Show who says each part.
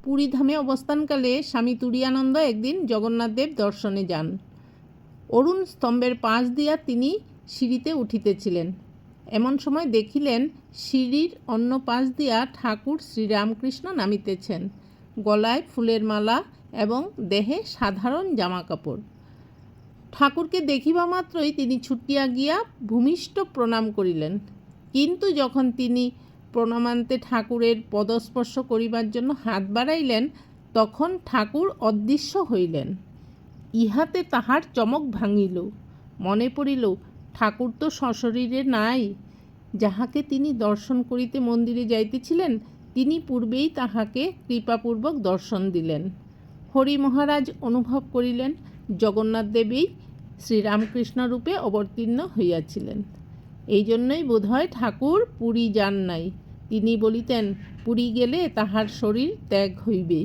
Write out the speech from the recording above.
Speaker 1: পুরী ধামে অবস্থানকালে স্বামী তুরীয়ানন্দ একদিন জগন্নাথদেব দর্শনে যান। অরুণ স্তম্ভের পাশ দিয়া তিনি সিঁড়িতে উঠিতেছিলেন। এমন সময় দেখিলেন সিঁড়ির অন্য পাশ দিয়া ঠাকুর শ্রীরামকৃষ্ণ নামিতেছেন, গলায় ফুলের মালা এবং দেহে সাধারণ জামাকাপড়। ঠাকুরকে দেখিবা মাত্রই তিনি ছুটিয়া গিয়া ভূমিষ্ঠ প্রণাম করিলেন। কিন্তু যখন তিনি প্রণামান্তে ঠাকুরের পদস্পর্শ করিবার জন্য হাত বাড়াইলেন, তখন ঠাকুর অদৃশ্য হইলেন। ইহাতে তাহার চমক ভাঙিল। মনে পড়িল, ঠাকুর তো সশরীরে নাই। যাহাকে তিনি দর্শন করিতে মন্দিরে যাইতেছিলেন, তিনি পূর্বেই তাহাকে কৃপাপূর্বক দর্শন দিলেন। হরি মহারাজ অনুভব করিলেন, জগন্নাথদেবই শ্রীরামকৃষ্ণ রূপে অবতীর্ণ হইয়াছিলেন। এই জন্যই বোধহয় ঠাকুর পুরী যান নাই। তিনি বলিতেন, পুরী গেলে তাহার শরীর ত্যাগ হইবে।